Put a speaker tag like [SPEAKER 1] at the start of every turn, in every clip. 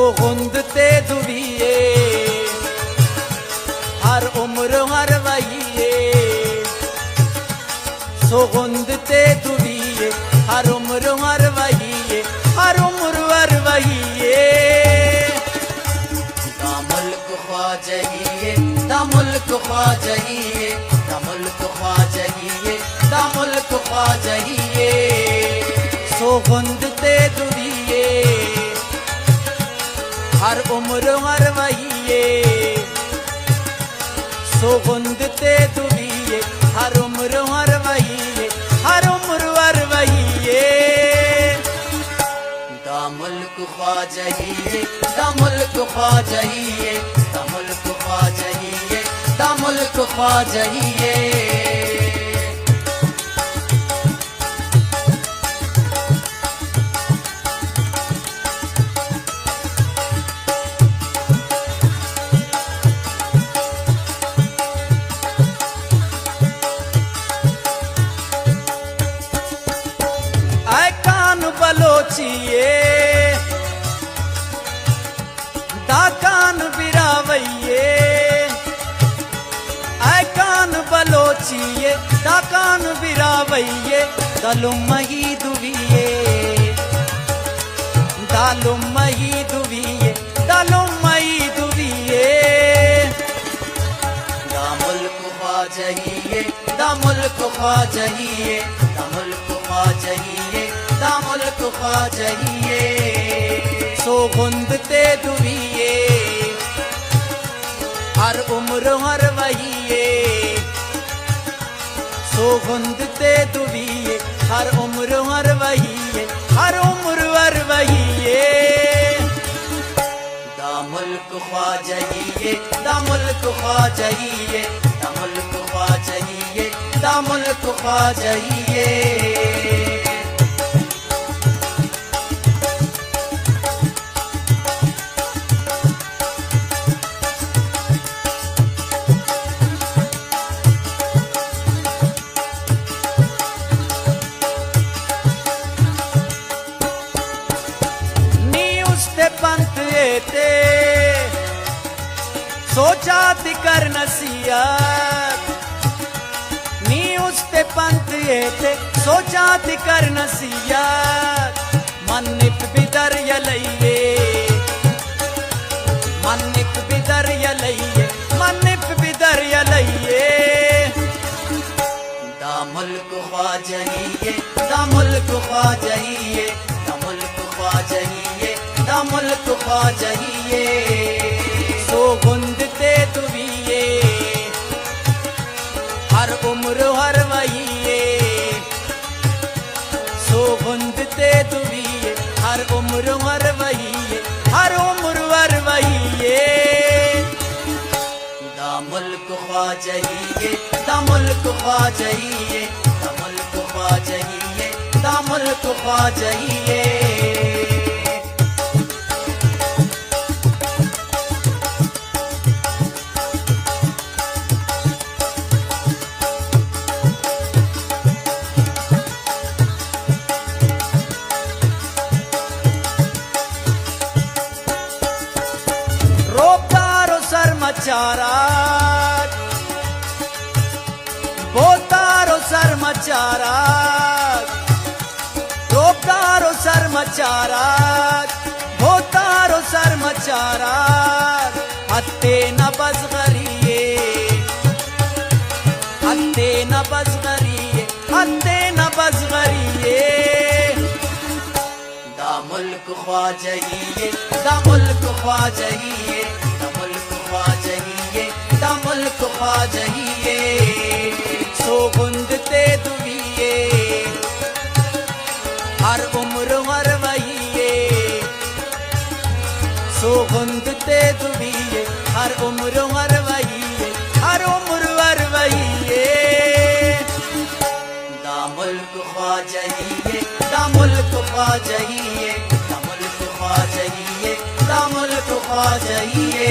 [SPEAKER 1] सोगुंद ते दुविये हर उम्र हर वहिये सोगुंद ते दुविये हर उम्र हर वहिये हर उम्र हर वहिये दा मुल्क ख्वाजहिये दा मुल्क ख्वाजहिये दा मुल्क ख्वाजहिये दा मुल्क ख्वाजहिये सोगुंद ते दुविये हर उम्र हर वहिये सोगुंद ते दुविये हर उम्र हर वहिये हर उम्र हर वहिये दा मुल्क ख्वाजहिये दा मुल्क ख्वाजहिये दा मुल्क ख्वाजहिये दा मुल्क ख्वाजहिये बलोचिए दाकान बिरावैये ऐ कान बलोचिए दाकान बिरावैये दलुम मही दुविये दालुम मही दुविये दालुम मही दुविये दा मुल्क ख्वाजहिये दा मुल्क ख्वाजहिये दा मुल्क ख्वाजहिये दा मुल्क ख्वाजहिये सोगुंद ते दुविये हर उम्र हर वहिये सोगुंद ते दुविये हर उम्र हर वहिये हर उम्र हर वहिये दा मुल्क ख्वाजहिये दा मुल्क ख्वाजहिये दा मुल्क ख्वाजहिये दा मुल्क ख्वाजहिये पंथ ते सोचा ती कर नसीहत नी उसते पंथ ते सोचा ती कर नसीहत मनिक बिदर यलइये मनिक बिदर यलइये मनिक बिदर यलइये दा मुल्क ख्वाजहिये दा मुल्क ख्वाजहिये दा मुल्क ख्वाजहिये दा मुल्क ख्वाजहिये सोगुंद ते दुविये हर उम्र हर वहिये सोगुंद ते दुविये हर उम्र हर वहिये हर उम्र हर वहिये दा मुल्क ख्वाजहिये दा मुल्क ख्वाजहिये दा मुल्क ख्वाजहिये दा मुल्क ख्वाजहिये सरमचारात बोतारो सरमचारात रोपदारो सरमचारात बोतारो सरमचारात हत्ते न बजगरिये हत्ते न बजगरिये हत्ते न बजगरिये दा मुल्क ख्वाजहिये दा मुल्क ख्वाजहिये ख्वाजहिये दा मुल्क ख्वाजहिये सोगुंद ते दुविये हर उम्र हर वहिये सोगुंद ते दुविये हर उम्र हर वहिये हर उम्र हर वहिये दा मुल्क ख्वाजहिये दा मुल्क ख्वाजहिये दा मुल्क ख्वाजहिये दा मुल्क ख्वाजहिये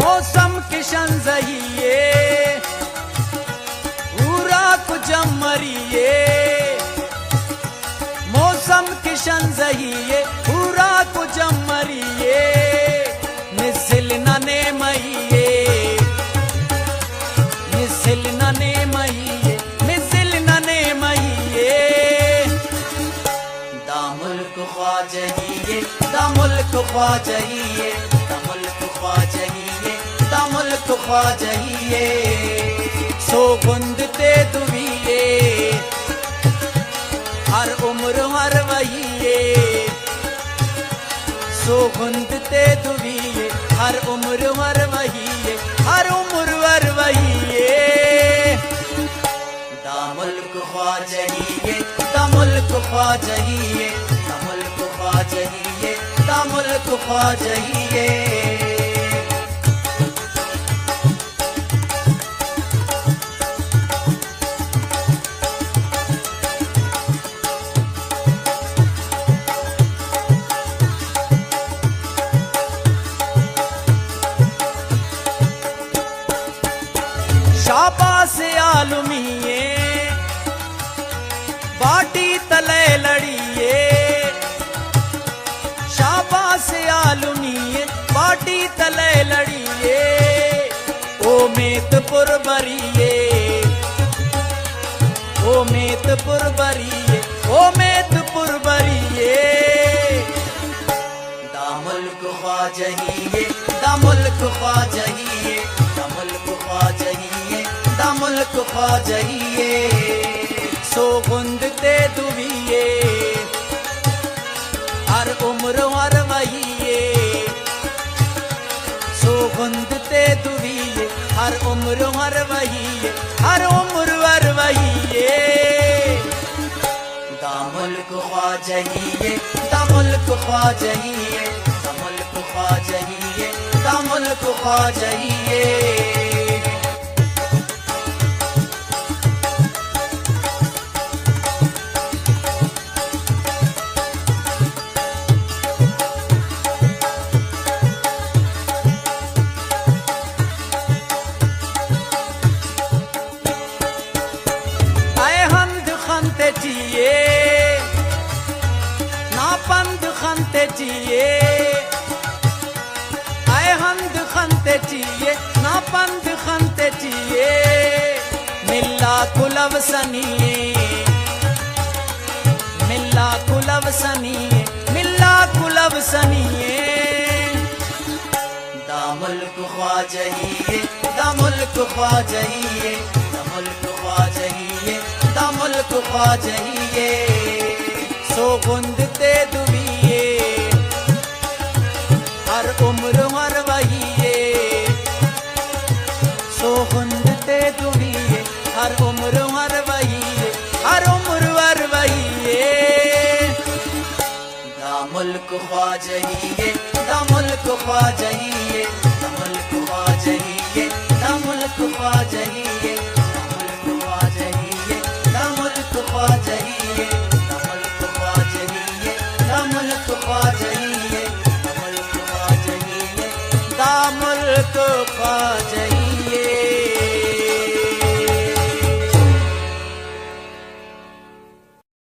[SPEAKER 1] मौसम किशन जहिए पूरा को जमरिए मौसम किशन जहिए पूरा को जमरिए मिसिल नने मइए मिसिल नने मइए मिसिल नने मइए दा मुल्क ख्वाजहिए दा मुल्क ख्वाजहिए दा मुल्क ख्वाजहिए दा मुल्क ख्वाजहिए सोगंद ते दुविए हर उम्र हर वहिए सोगंद ते दुविए हर उम्र हर वहिए हर उम्र हर वहिए दा मुल्क ख्वाजहिए दा मुल्क ख्वाजहिए दा मुल्क ख्वाजहिए दा मुल्क ख्वाजहिए शाबाश आलमिए बाटी तले लड़िए शाबाश आलमिए बाटी तले लड़िए ओ मेतपुर बरिए ओ मेतपुर बरिए ओ मेतपुर बरिए दा मुल्क ख्वाजहिए दा मुल्क ख्वाजहिए दा मुल्क ख्वाजहिए दा मुल्क ख्वाजहिए सोगंद ते दुविए हर उम्र हर वहिए सोगंद ते दुविए हर उम्र हर वहिए हर उम्र हर वहिए दा मुल्क ख्वाजहिए दा मुल्क ख्वाजहिए दा मुल्क ख्वाजहिए दा मुल्क ख्वाजहिए नापंद खंते चिए आए हंद खंते चिए नापंद खंते चिए मिल्ला कुलव सनिए मिल्ला कुलव सनिए मिल्ला कुलव सनिए दा मुल्क ख्वाजहिए दा मुल्क ख्वाजहिए दा मुल्क ख्वाजहिए दा मुल्क ख्वाजहिए सोगंद ते दुविए हर उम्र हर वहिए सोगंद ते दुविए हर उम्र हर वहिए हर उम्र हर वहिए दा मुल्क ख्वाजहिए दा मुल्क ख्वाजहिए दा मुल्क ख्वाजहिए दा मुल्क ख्वाजहिए दा मुल्क ख्वाजहिए दा मुल्क ख्वाजहिए दा मुल्क ख्वाजहिए दा मुल्क ख्वाजहिए दा मुल्क ख्वाजहिए